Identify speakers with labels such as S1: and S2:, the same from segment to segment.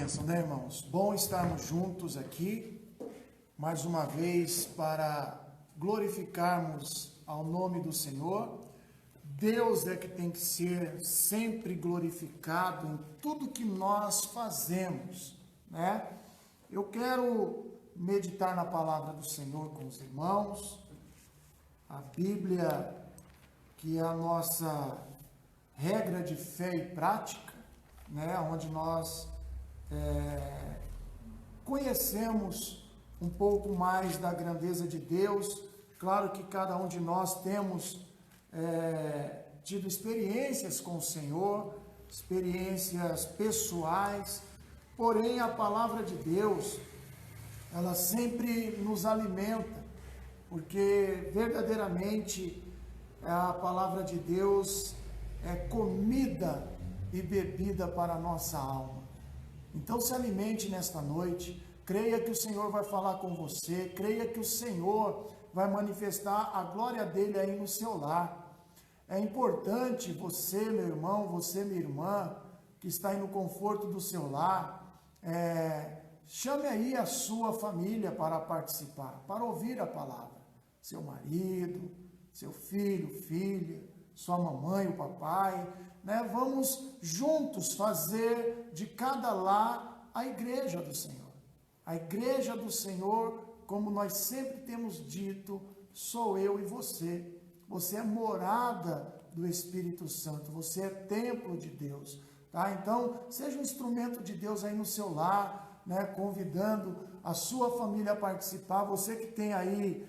S1: Bênção, né, irmãos? Bom estarmos juntos aqui, mais uma vez, para glorificarmos ao nome do Senhor. Deus é que tem que ser sempre glorificado em tudo que nós fazemos, né? Eu quero meditar na palavra do Senhor com os irmãos. A Bíblia, que é a nossa regra de fé e prática, né? Onde nós conhecemos um pouco mais da grandeza de Deus. Claro que cada um de nós temos tido experiências com o Senhor, experiências pessoais, porém a palavra de Deus, ela sempre nos alimenta, porque verdadeiramente a palavra de Deus é comida e bebida para a nossa alma. Então se alimente nesta noite, creia que o Senhor vai falar com você, creia que o Senhor vai manifestar a glória dele aí no seu lar. É importante você, meu irmão, você, minha irmã, que está aí no conforto do seu lar, chame aí a sua família para participar, para ouvir a palavra. Seu marido, seu filho, filha, sua mamãe, o papai, né? Vamos juntos fazer de cada lar a igreja do Senhor. A igreja do Senhor, como nós sempre temos dito, sou eu e você. Você é morada do Espírito Santo, você é templo de Deus, tá? Então, seja um instrumento de Deus aí no seu lar, né? Convidando a sua família a participar. Você que tem aí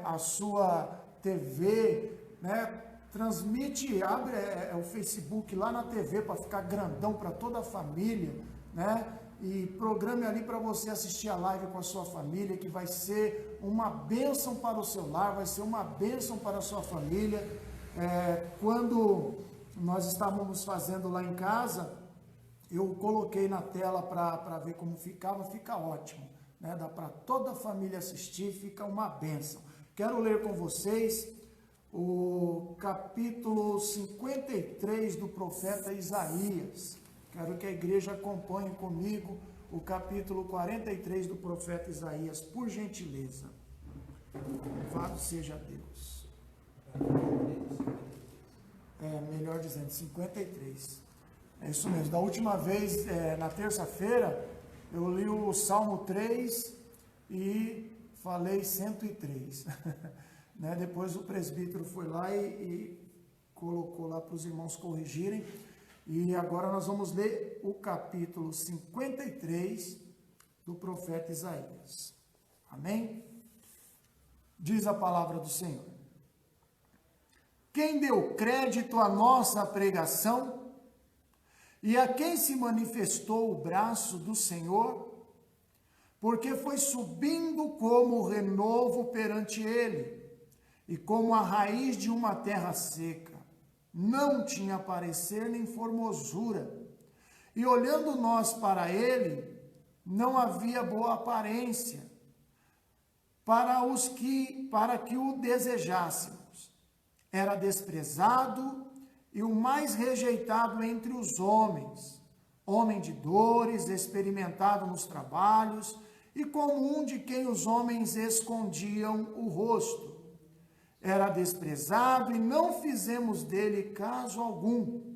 S1: a sua TV, né? Transmite, abre o Facebook lá na TV para ficar grandão para toda a família, né? E programe ali para você assistir a live com a sua família, que vai ser uma bênção para o seu lar, vai ser uma bênção para a sua família. Quando nós estávamos fazendo lá em casa, eu coloquei na tela para ver como ficava, fica ótimo, né? Dá para toda a família assistir, fica uma bênção. Quero ler com vocês o capítulo 53 do profeta Isaías. Quero que a igreja acompanhe comigo o capítulo 43 do profeta Isaías, por gentileza. Louvado seja Deus. Melhor dizendo, 53. É isso mesmo. Da última vez, na terça-feira, eu li o Salmo 3 e falei 103. Né? Depois o presbítero foi lá e colocou lá para os irmãos corrigirem. E agora nós vamos ler o capítulo 53 do profeta Isaías. Amém? Diz a palavra do Senhor. Quem deu crédito à nossa pregação e a quem se manifestou o braço do Senhor, porque foi subindo como renovo perante ele, e como a raiz de uma terra seca, não tinha parecer nem formosura, e olhando nós para ele, não havia boa aparência, para que o desejássemos. Era desprezado e o mais rejeitado entre os homens, homem de dores, experimentado nos trabalhos, e como um de quem os homens escondiam o rosto. Era desprezado e não fizemos dele caso algum.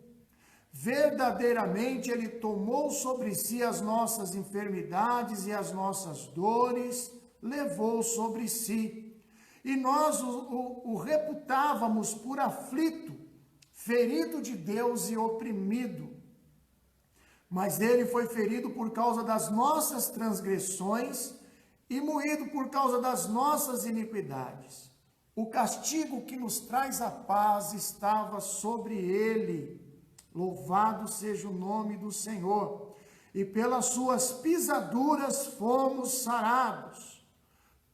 S1: Verdadeiramente ele tomou sobre si as nossas enfermidades e as nossas dores levou sobre si. E nós o reputávamos por aflito, ferido de Deus e oprimido. Mas ele foi ferido por causa das nossas transgressões e moído por causa das nossas iniquidades. O castigo que nos traz a paz estava sobre ele. Louvado seja o nome do Senhor. E pelas suas pisaduras fomos sarados.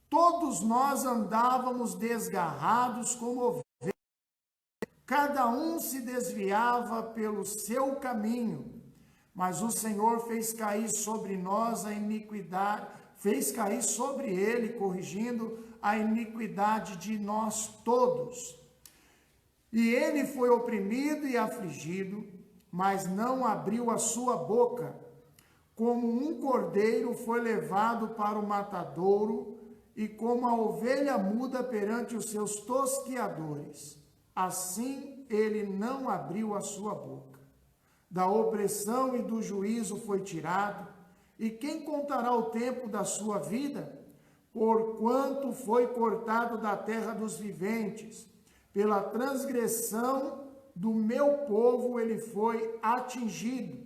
S1: Todos nós andávamos desgarrados como ovelhas. Cada um se desviava pelo seu caminho. Mas o Senhor fez cair sobre nós a iniquidade, fez cair sobre ele, corrigindo a iniquidade de nós todos. E ele foi oprimido e afligido, mas não abriu a sua boca. como um cordeiro foi levado para o matadouro, e como a ovelha muda perante os seus tosquiadores, assim ele não abriu a sua boca. Da opressão e do juízo foi tirado, e quem contará o tempo da sua vida? Porquanto foi cortado da terra dos viventes, pela transgressão do meu povo ele foi atingido.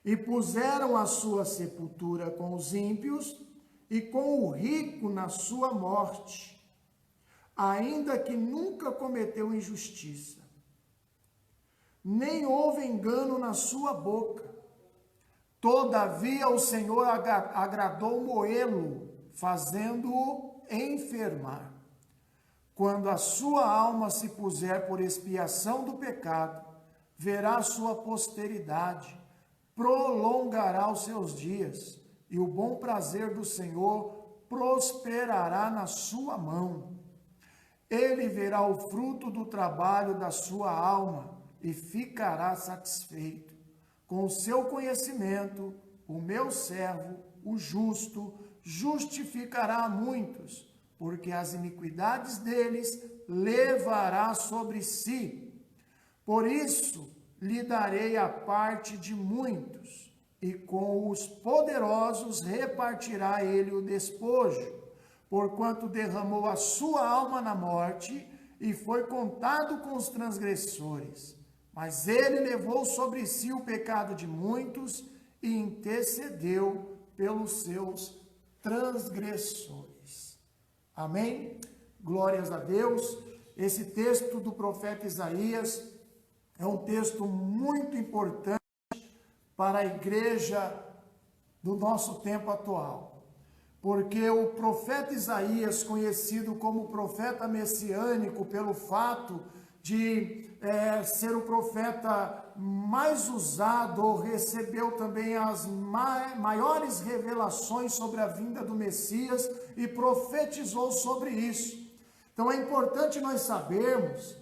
S1: E puseram a sua sepultura com os ímpios e com o rico na sua morte, ainda que nunca cometeu injustiça, nem houve engano na sua boca. Todavia o Senhor agradou moê-lo, fazendo-o enfermar. Quando a sua alma se puser por expiação do pecado, verá sua posteridade, prolongará os seus dias, e o bom prazer do Senhor prosperará na sua mão. Ele verá o fruto do trabalho da sua alma e ficará satisfeito. Com o seu conhecimento, o meu servo, o justo, justificará a muitos, porque as iniquidades deles levará sobre si. Por isso, lhe darei a parte de muitos, e com os poderosos repartirá ele o despojo, porquanto derramou a sua alma na morte, e foi contado com os transgressores. Mas ele levou sobre si o pecado de muitos, e intercedeu pelos seus transgressores. Amém? Glórias a Deus. Esse texto do profeta Isaías é um texto muito importante para a igreja do nosso tempo atual, porque o profeta Isaías, conhecido como profeta messiânico pelo fato de ser o profeta mais usado, ou recebeu também as maiores revelações sobre a vinda do Messias e profetizou sobre isso. Então é importante nós sabermos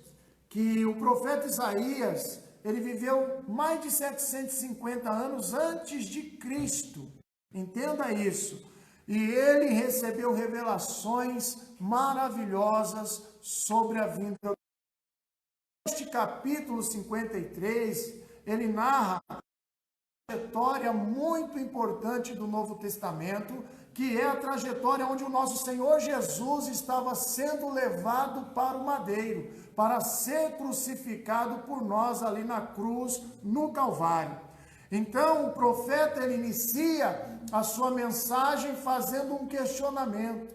S1: que o profeta Isaías, ele viveu mais de 750 anos antes de Cristo. Entenda isso. E ele recebeu revelações maravilhosas sobre a vinda. Neste capítulo 53, ele narra uma trajetória muito importante do Novo Testamento, que é a trajetória onde o nosso Senhor Jesus estava sendo levado para o madeiro, para ser crucificado por nós ali na cruz, no Calvário. Então, o profeta, ele inicia a sua mensagem fazendo um questionamento.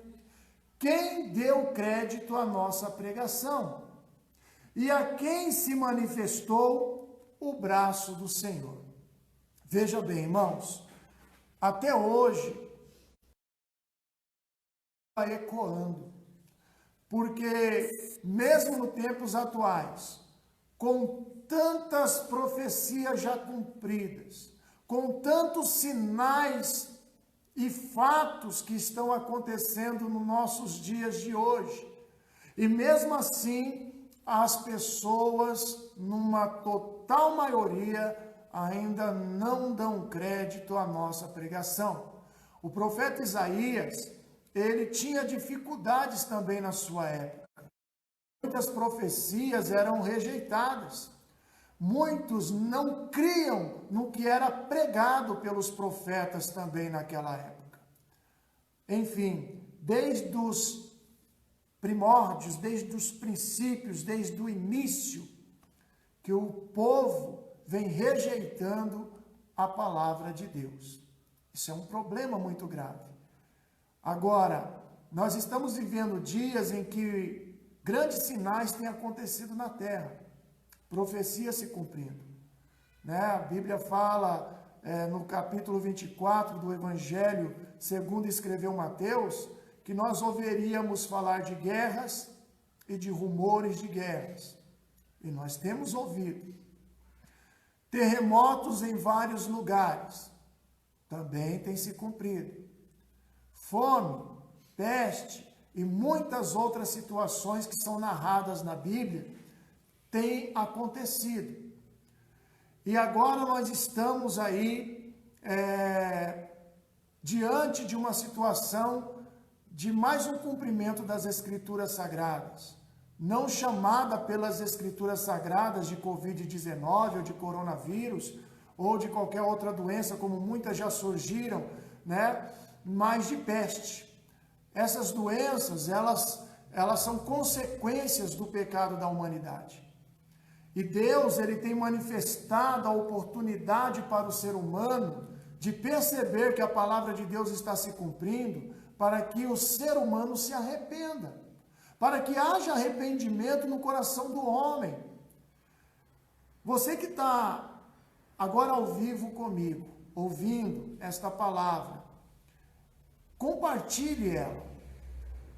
S1: Quem deu crédito à nossa pregação? E a quem se manifestou o braço do Senhor? Veja bem, irmãos, até hoje está ecoando, porque mesmo nos tempos atuais, com tantas profecias já cumpridas, com tantos sinais e fatos que estão acontecendo nos nossos dias de hoje, e mesmo assim, as pessoas, numa total maioria, ainda não dão crédito à nossa pregação. O profeta Isaías, ele tinha dificuldades também na sua época. Muitas profecias eram rejeitadas. Muitos não criam no que era pregado pelos profetas também naquela época. Enfim, desde os primórdios, desde os princípios, desde o início, que o povo vem rejeitando a palavra de Deus. Isso é um problema muito grave. Agora, nós estamos vivendo dias em que grandes sinais têm acontecido na terra, profecia se cumprindo. A Bíblia fala no capítulo 24 do Evangelho, segundo escreveu Mateus, que nós ouviríamos falar de guerras e de rumores de guerras. E nós temos ouvido. Terremotos em vários lugares, também tem se cumprido. Fome, peste e muitas outras situações que são narradas na Bíblia têm acontecido. E agora nós estamos aí diante de uma situação de mais um cumprimento das Escrituras Sagradas, não chamada pelas Escrituras Sagradas de Covid-19 ou de coronavírus, ou de qualquer outra doença, como muitas já surgiram, né? Mas de peste. Essas doenças, elas são consequências do pecado da humanidade. E Deus, ele tem manifestado a oportunidade para o ser humano de perceber que a palavra de Deus está se cumprindo, para que o ser humano se arrependa, para que haja arrependimento no coração do homem. Você que está agora ao vivo comigo, ouvindo esta palavra, compartilhe ela,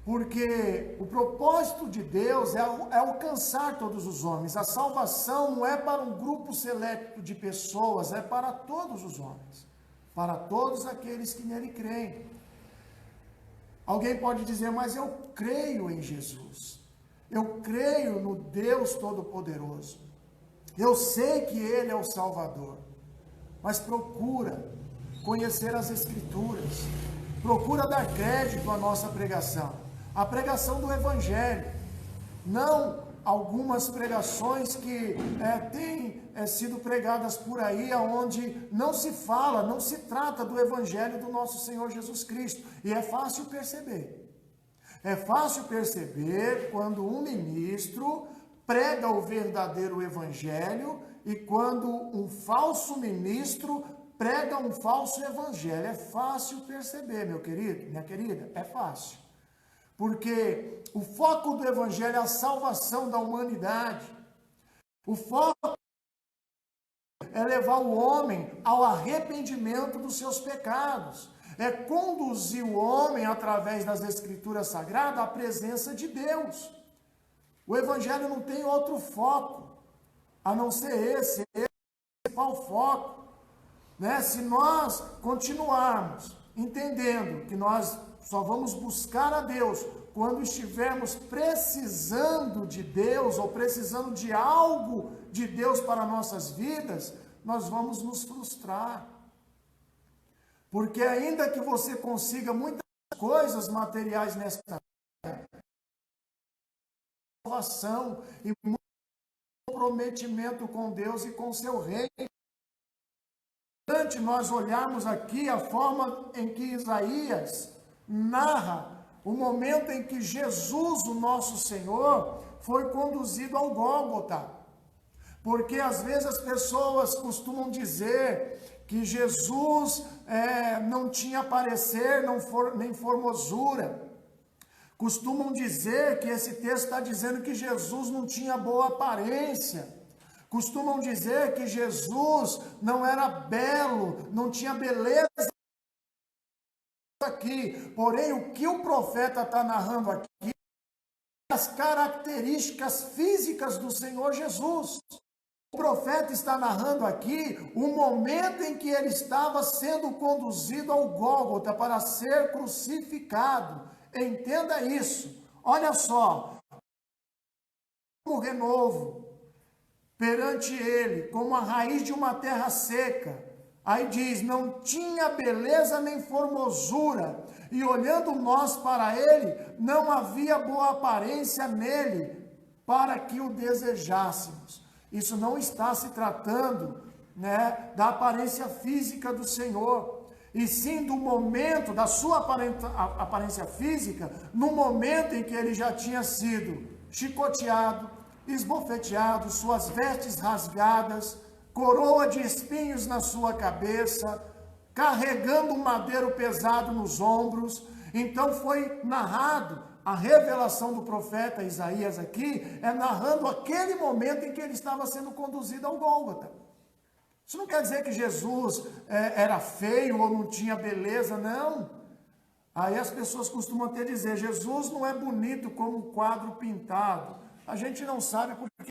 S1: porque o propósito de Deus é alcançar todos os homens. A salvação não é para um grupo seleto de pessoas, é para todos os homens, para todos aqueles que nele creem. Alguém pode dizer, mas eu creio em Jesus, eu creio no Deus Todo-Poderoso, eu sei que Ele é o Salvador, mas procura conhecer as Escrituras, procura dar crédito à nossa pregação, a pregação do Evangelho, não algumas pregações que têm sido pregadas por aí, onde não se fala, não se trata do Evangelho do nosso Senhor Jesus Cristo. E é fácil perceber. É fácil perceber quando um ministro prega o verdadeiro Evangelho e quando um falso ministro prega um falso Evangelho. É fácil perceber, meu querido, minha querida, é fácil. Porque o foco do Evangelho é a salvação da humanidade. O foco é levar o homem ao arrependimento dos seus pecados. É conduzir o homem, através das Escrituras Sagradas, à presença de Deus. O Evangelho não tem outro foco, a não ser esse é o principal foco. Né? Se nós continuarmos entendendo que nós só vamos buscar a Deus quando estivermos precisando de Deus ou precisando de algo de Deus para nossas vidas, nós vamos nos frustrar. Porque ainda que você consiga muitas coisas materiais nesta vida, salvação e muito comprometimento com Deus e com seu reino. Antes nós olharmos aqui a forma em que Isaías narra o momento em que Jesus, o nosso Senhor, foi conduzido ao Gólgota. Porque às vezes as pessoas costumam dizer que Jesus não tinha parecer, nem formosura. Costumam dizer que esse texto está dizendo que Jesus não tinha boa aparência. Costumam dizer que Jesus não era belo, não tinha beleza aqui. Porém, o que o profeta está narrando aqui é as características físicas do Senhor Jesus. O profeta está narrando aqui o momento em que ele estava sendo conduzido ao Gólgota para ser crucificado. Entenda isso. Olha só. O renovo perante ele, como a raiz de uma terra seca. Aí diz, não tinha beleza nem formosura, e olhando nós para ele, não havia boa aparência nele, para que o desejássemos. Isso não está se tratando, né, da aparência física do Senhor, e sim do momento, da sua aparência física, no momento em que ele já tinha sido chicoteado, esbofeteado, suas vestes rasgadas, coroa de espinhos na sua cabeça, carregando um madeiro pesado nos ombros. Então foi narrado, a revelação do profeta Isaías aqui, é narrando aquele momento em que ele estava sendo conduzido ao Gólgota. Isso não quer dizer que Jesus era feio ou não tinha beleza, não. Aí as pessoas costumam até dizer, Jesus não é bonito como um quadro pintado. A gente não sabe porque,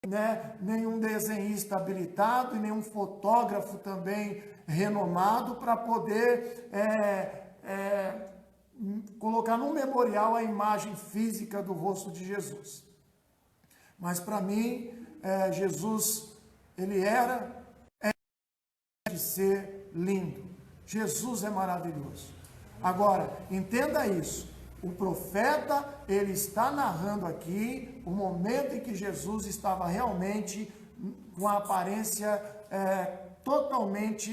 S1: né, nenhum desenhista habilitado e nenhum fotógrafo também renomado para poder colocar no memorial a imagem física do rosto de Jesus. Mas para mim, Jesus, ele era ser lindo. Jesus é maravilhoso. Agora, entenda isso. O profeta, ele está narrando aqui o momento em que Jesus estava realmente com a aparência totalmente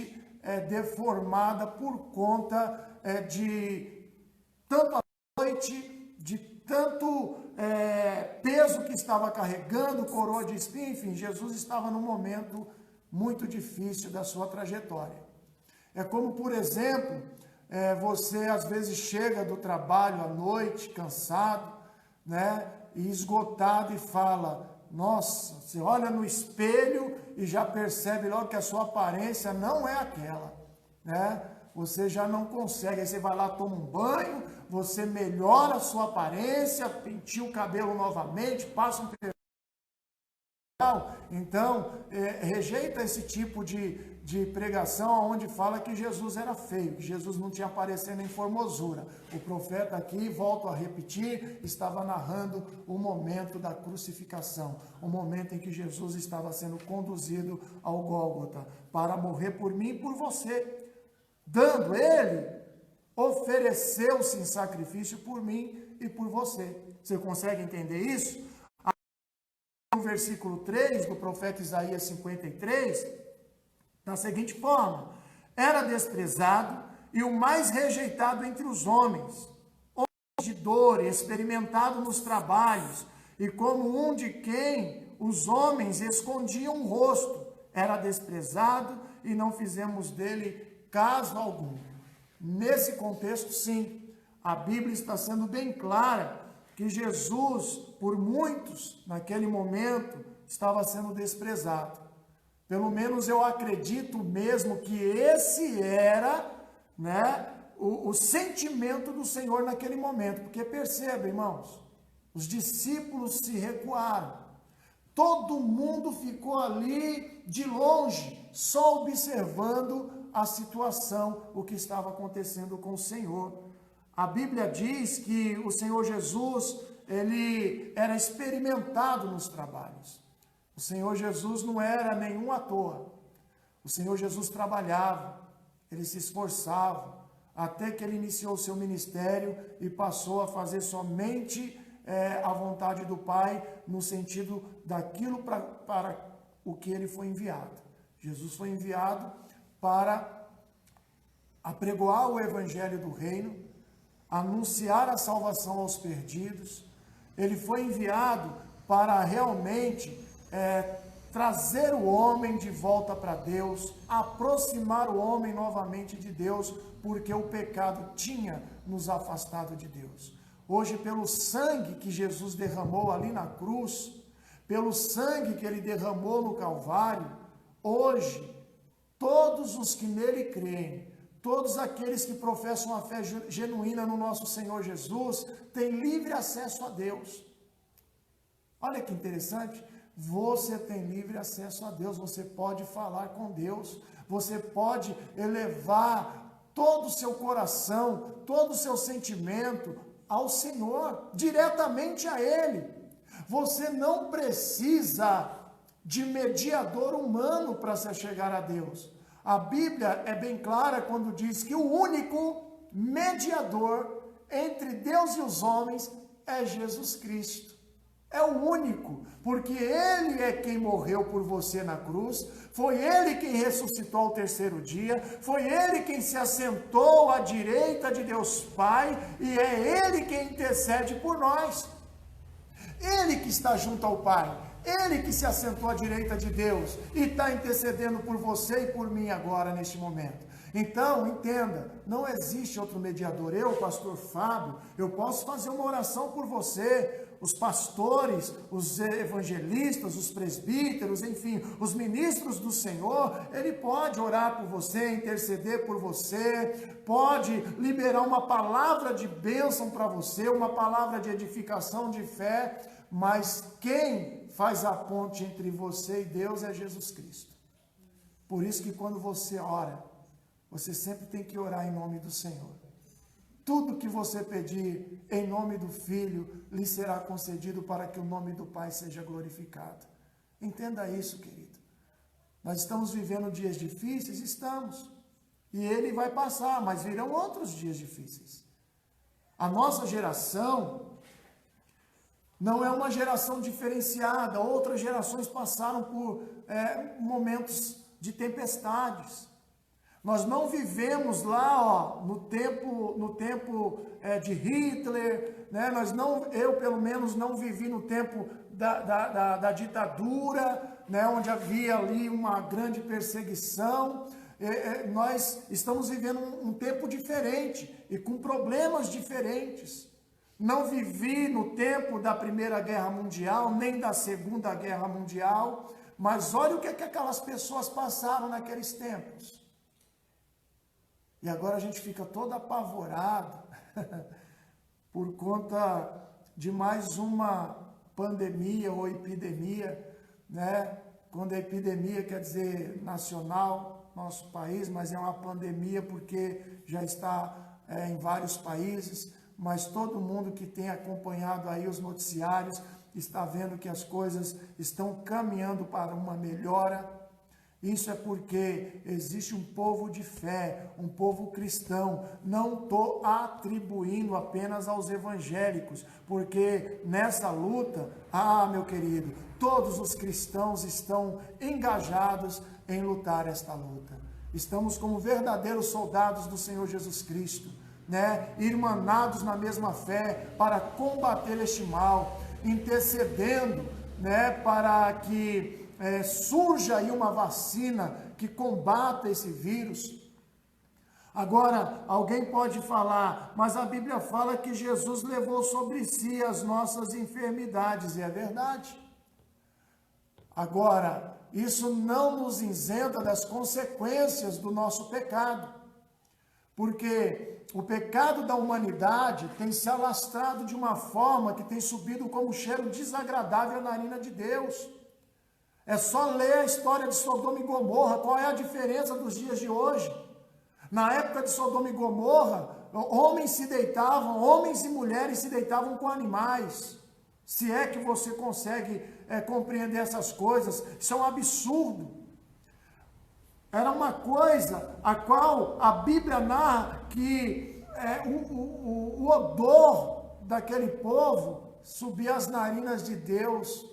S1: deformada por conta de tanto a noite, de tanto peso que estava carregando, coroa de espinho, enfim, Jesus estava num momento muito difícil da sua trajetória. É como, por exemplo, você às vezes chega do trabalho à noite, cansado, né, e esgotado e fala, nossa, você olha no espelho e já percebe logo que a sua aparência não é aquela, né? Você já não consegue, aí você vai lá, toma um banho, você melhora a sua aparência, penteia o cabelo novamente, passa um perfume. Então, rejeita esse tipo de pregação onde fala que Jesus era feio, que Jesus não tinha aparecendo em formosura. O profeta aqui, volto a repetir, estava narrando o momento da crucificação, o momento em que Jesus estava sendo conduzido ao Gólgota para morrer por mim e por você. Dando ele, ofereceu-se em sacrifício por mim e por você. Você consegue entender isso? No versículo 3 do profeta Isaías 53, da seguinte forma: era desprezado e o mais rejeitado entre os homens, homem de dor, experimentado nos trabalhos, e como um de quem os homens escondiam o rosto, era desprezado e não fizemos dele caso algum. Nesse contexto, sim, a Bíblia está sendo bem clara que Jesus, por muitos, naquele momento, estava sendo desprezado. Pelo menos eu acredito mesmo que esse era, né, o sentimento do Senhor naquele momento. Porque perceba, irmãos, os discípulos se recuaram. Todo mundo ficou ali de longe, só observando a situação, o que estava acontecendo com o Senhor. A Bíblia diz que o Senhor Jesus, ele era experimentado nos trabalhos. O Senhor Jesus não era nenhum à toa. O Senhor Jesus trabalhava, ele se esforçava, até que ele iniciou o seu ministério e passou a fazer somente a vontade do Pai, no sentido daquilo para o que ele foi enviado. Jesus foi enviado para apregoar o evangelho do reino, anunciar a salvação aos perdidos. Ele foi enviado para realmente trazer o homem de volta para Deus, aproximar o homem novamente de Deus, porque o pecado tinha nos afastado de Deus. Hoje, pelo sangue que Jesus derramou ali na cruz, pelo sangue que ele derramou no Calvário, hoje, todos os que nele creem, todos aqueles que professam a fé genuína no nosso Senhor Jesus, têm livre acesso a Deus. Olha que interessante, você tem livre acesso a Deus, você pode falar com Deus, você pode elevar todo o seu coração, todo o seu sentimento ao Senhor, diretamente a Ele. Você não precisa de mediador humano para se chegar a Deus. A Bíblia é bem clara quando diz que o único mediador entre Deus e os homens é Jesus Cristo. É o único, porque Ele é quem morreu por você na cruz, foi Ele quem ressuscitou ao terceiro dia, foi Ele quem se assentou à direita de Deus Pai, e é Ele quem intercede por nós. Ele que está junto ao Pai, Ele que se assentou à direita de Deus e está intercedendo por você e por mim agora, neste momento. Então, entenda, não existe outro mediador. Eu, pastor Fábio, eu posso fazer uma oração por você. Os pastores, os evangelistas, os presbíteros, enfim, os ministros do Senhor, ele pode orar por você, interceder por você, pode liberar uma palavra de bênção para você, uma palavra de edificação de fé, mas quem faz a ponte entre você e Deus é Jesus Cristo. Por isso que quando você ora, você sempre tem que orar em nome do Senhor. Tudo que você pedir em nome do Filho, lhe será concedido para que o nome do Pai seja glorificado. Entenda isso, querido. Nós estamos vivendo dias difíceis? Estamos. E ele vai passar, mas virão outros dias difíceis. A nossa geração não é uma geração diferenciada. Outras gerações passaram por momentos de tempestades. Nós não vivemos lá, no tempo de Hitler, né? Eu pelo menos não vivi no tempo da ditadura, né? Onde havia ali uma grande perseguição. Nós estamos vivendo um tempo diferente e com problemas diferentes. Não vivi no tempo da Primeira Guerra Mundial, nem da Segunda Guerra Mundial, mas olha o que aquelas pessoas passaram naqueles tempos. E agora a gente fica todo apavorado por conta de mais uma pandemia ou epidemia, né? Quando a epidemia quer dizer nacional, nosso país, mas é uma pandemia porque já está em vários países, mas todo mundo que tem acompanhado aí os noticiários está vendo que as coisas estão caminhando para uma melhora. Isso é porque existe um povo de fé, um povo cristão. Não estou atribuindo apenas aos evangélicos, porque nessa luta, meu querido, todos os cristãos estão engajados em lutar esta luta. Estamos como verdadeiros soldados do Senhor Jesus Cristo, né? Irmanados na mesma fé para combater este mal, intercedendo, né? Para que surja aí uma vacina que combata esse vírus. Agora, alguém pode falar, mas a Bíblia fala que Jesus levou sobre si as nossas enfermidades, e é verdade. Agora, isso não nos isenta das consequências do nosso pecado, porque o pecado da humanidade tem se alastrado de uma forma que tem subido como cheiro desagradável na narina de Deus. É só ler a história de Sodoma e Gomorra. Qual é a diferença dos dias de hoje? Na época de Sodoma e Gomorra, homens e mulheres se deitavam com animais. Se é que você consegue compreender essas coisas, isso é um absurdo. Era uma coisa a qual a Bíblia narra que o odor daquele povo subia às narinas de Deus.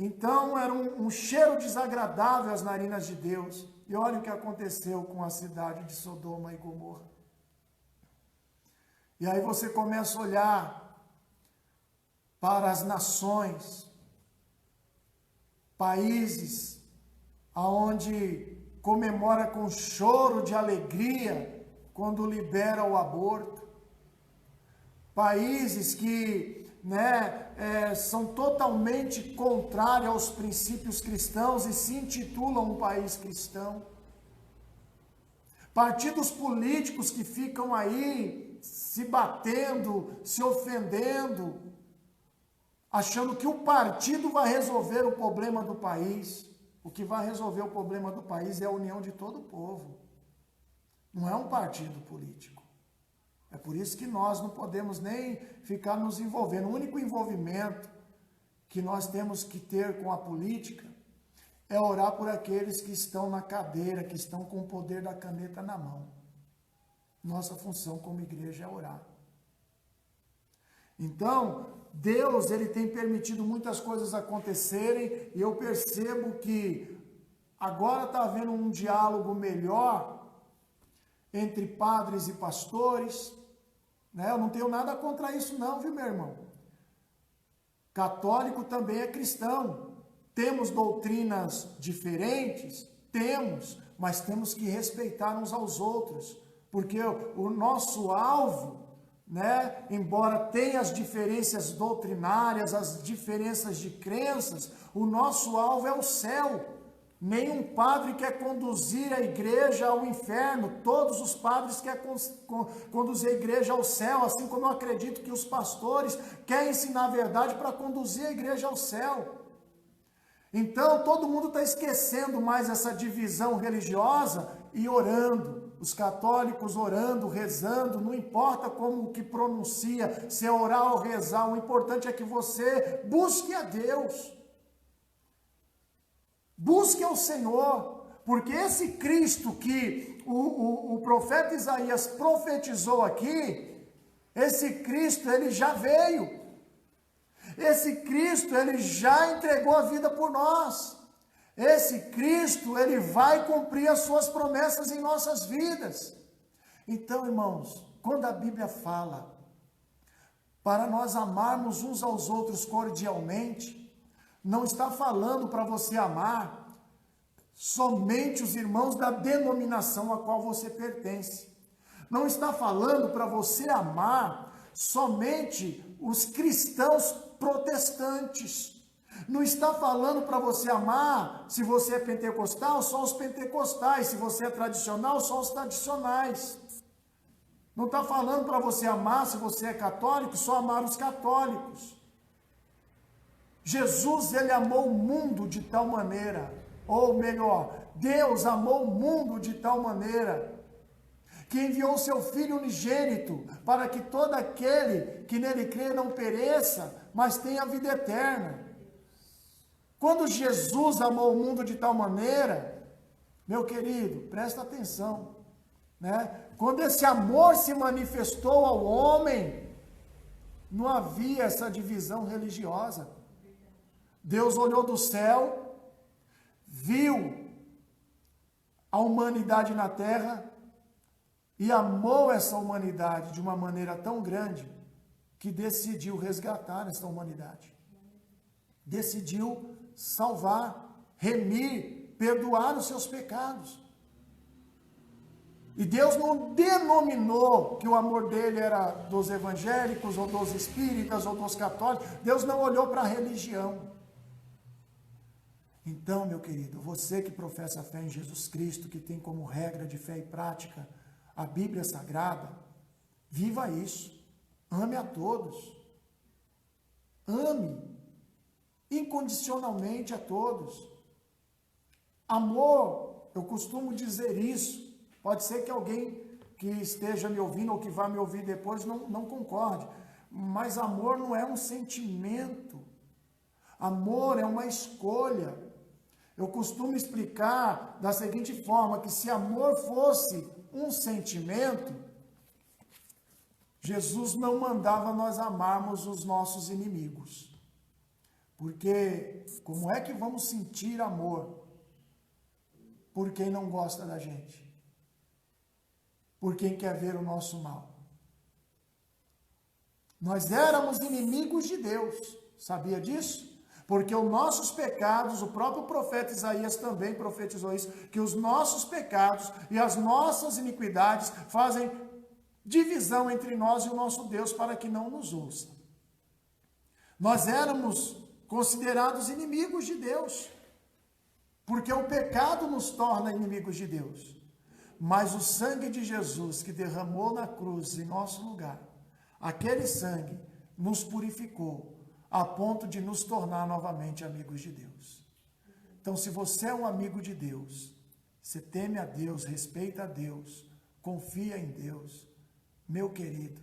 S1: Então era um cheiro desagradável às narinas de Deus. E olha o que aconteceu com a cidade de Sodoma e Gomorra. E aí você começa a olhar para as nações, países aonde comemora com choro de alegria quando libera o aborto, países que são totalmente contrários aos princípios cristãos e se intitulam um país cristão. Partidos políticos que ficam aí se batendo, se ofendendo, achando que o partido vai resolver o problema do país. O que vai resolver o problema do país é a união de todo o povo. Não é um partido político. É por isso que nós não podemos nem ficar nos envolvendo. O único envolvimento que nós temos que ter com a política é orar por aqueles que estão na cadeira, que estão com o poder da caneta na mão. Nossa função como igreja é orar. Então, Deus, ele tem permitido muitas coisas acontecerem e eu percebo que agora está havendo um diálogo melhor entre padres e pastores, né? Eu não tenho nada contra isso não, viu, meu irmão? Católico também é cristão. Temos doutrinas diferentes? Temos, mas temos que respeitar uns aos outros, porque o nosso alvo, né, embora tenha as diferenças doutrinárias, as diferenças de crenças, o nosso alvo é o céu. Nenhum padre quer conduzir a igreja ao inferno, todos os padres querem conduzir a igreja ao céu, assim como eu acredito que os pastores querem ensinar a verdade para conduzir a igreja ao céu. Então todo mundo está esquecendo mais essa divisão religiosa e orando, os católicos orando, rezando, não importa como que pronuncia, se é orar ou rezar, o importante é que você busque a Deus. Busque ao Senhor, porque esse Cristo que o profeta Isaías profetizou aqui, esse Cristo, ele já veio. Esse Cristo, ele já entregou a vida por nós. Esse Cristo, ele vai cumprir as suas promessas em nossas vidas. Então, irmãos, quando a Bíblia fala para nós amarmos uns aos outros cordialmente, não está falando para você amar somente os irmãos da denominação a qual você pertence. Não está falando para você amar somente os cristãos protestantes. Não está falando para você amar, se você é pentecostal, só os pentecostais, se você é tradicional, só os tradicionais. Não está falando para você amar, se você é católico, só amar os católicos. Jesus, ele amou o mundo de tal maneira, ou melhor, Deus amou o mundo de tal maneira, que enviou o seu Filho unigênito, para que todo aquele que nele crê não pereça, mas tenha vida eterna. Quando Jesus amou o mundo de tal maneira, meu querido, presta atenção, né? Quando esse amor se manifestou ao homem, não havia essa divisão religiosa. Deus olhou do céu, viu a humanidade na terra e amou essa humanidade de uma maneira tão grande que decidiu resgatar essa humanidade. Decidiu salvar, remir, perdoar os seus pecados. E Deus não denominou que o amor dele era dos evangélicos, ou dos espíritas, ou dos católicos. Deus não olhou para a religião. Então, meu querido, você que professa a fé em Jesus Cristo, que tem como regra de fé e prática a Bíblia Sagrada, viva isso. Ame a todos. Ame incondicionalmente a todos. Amor, eu costumo dizer isso. Pode ser que alguém que esteja me ouvindo ou que vá me ouvir depois não concorde. Mas amor não é um sentimento. Amor é uma escolha. Eu costumo explicar da seguinte forma, que se amor fosse um sentimento, Jesus não mandava nós amarmos os nossos inimigos. Porque como é que vamos sentir amor por quem não gosta da gente? Por quem quer ver o nosso mal? Nós éramos inimigos de Deus, sabia disso? Porque os nossos pecados, o próprio profeta Isaías também profetizou isso, que os nossos pecados e as nossas iniquidades fazem divisão entre nós e o nosso Deus para que não nos ouça. Nós éramos considerados inimigos de Deus, porque o pecado nos torna inimigos de Deus. Mas o sangue de Jesus que derramou na cruz em nosso lugar, aquele sangue nos purificou a ponto de nos tornar novamente amigos de Deus. Então, se você é um amigo de Deus, você teme a Deus, respeita a Deus, confia em Deus, meu querido,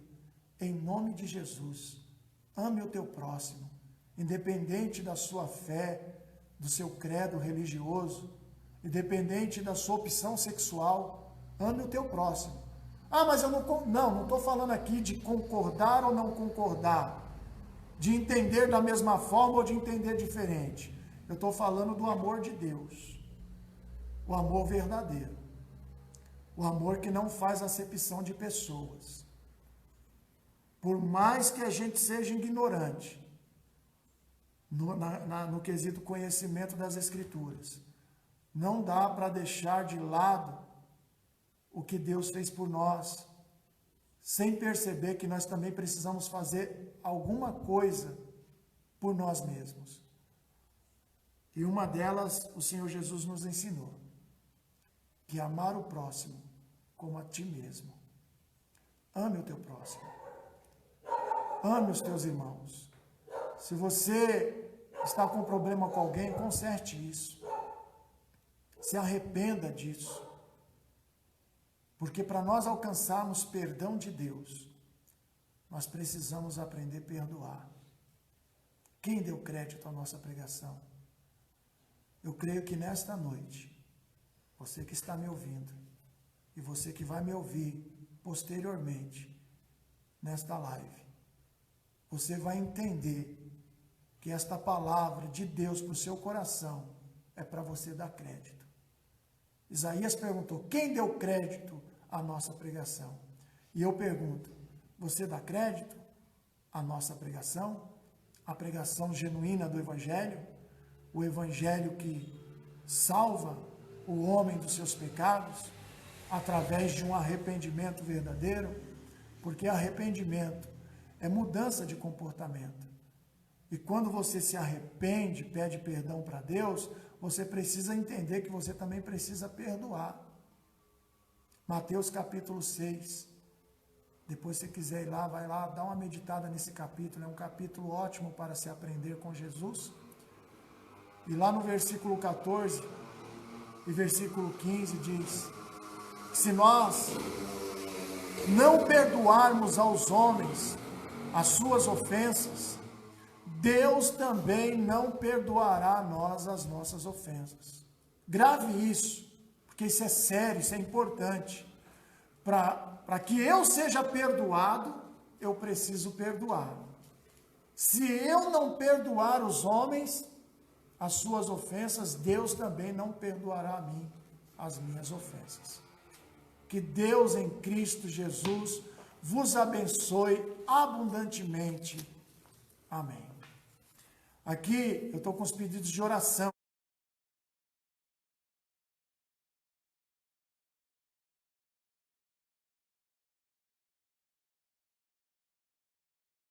S1: em nome de Jesus, ame o teu próximo, independente da sua fé, do seu credo religioso, independente da sua opção sexual, ame o teu próximo. Ah, mas eu não estou falando aqui de concordar ou não concordar, de entender da mesma forma ou de entender diferente. Eu estou falando do amor de Deus, o amor verdadeiro, o amor que não faz acepção de pessoas. Por mais que a gente seja ignorante no quesito conhecimento das Escrituras, não dá para deixar de lado o que Deus fez por nós, sem perceber que nós também precisamos fazer alguma coisa por nós mesmos. E uma delas o Senhor Jesus nos ensinou, que é amar o próximo como a ti mesmo. Ame o teu próximo. Ame os teus irmãos. Se você está com problema com alguém, conserte isso. Se arrependa disso. Porque para nós alcançarmos perdão de Deus, nós precisamos aprender a perdoar. Quem deu crédito à nossa pregação? Eu creio que nesta noite, você que está me ouvindo, e você que vai me ouvir posteriormente, nesta live, você vai entender que esta palavra de Deus para o seu coração é para você dar crédito. Isaías perguntou, quem deu crédito à nossa pregação? E eu pergunto, você dá crédito à nossa pregação? A pregação genuína do Evangelho? O Evangelho que salva o homem dos seus pecados através de um arrependimento verdadeiro? Porque arrependimento é mudança de comportamento. E quando você se arrepende, pede perdão para Deus, você precisa entender que você também precisa perdoar. Mateus capítulo 6. Depois, se você quiser ir lá, vai lá, dá uma meditada nesse capítulo. É um capítulo ótimo para se aprender com Jesus. E lá no versículo 14 e versículo 15 diz: se nós não perdoarmos aos homens as suas ofensas, Deus também não perdoará a nós as nossas ofensas. Grave isso, porque isso é sério, isso é importante. Para que eu seja perdoado, eu preciso perdoar. Se eu não perdoar os homens as suas ofensas, Deus também não perdoará a mim as minhas ofensas. Que Deus em Cristo Jesus vos abençoe abundantemente. Amém. Aqui eu estou com os pedidos de oração.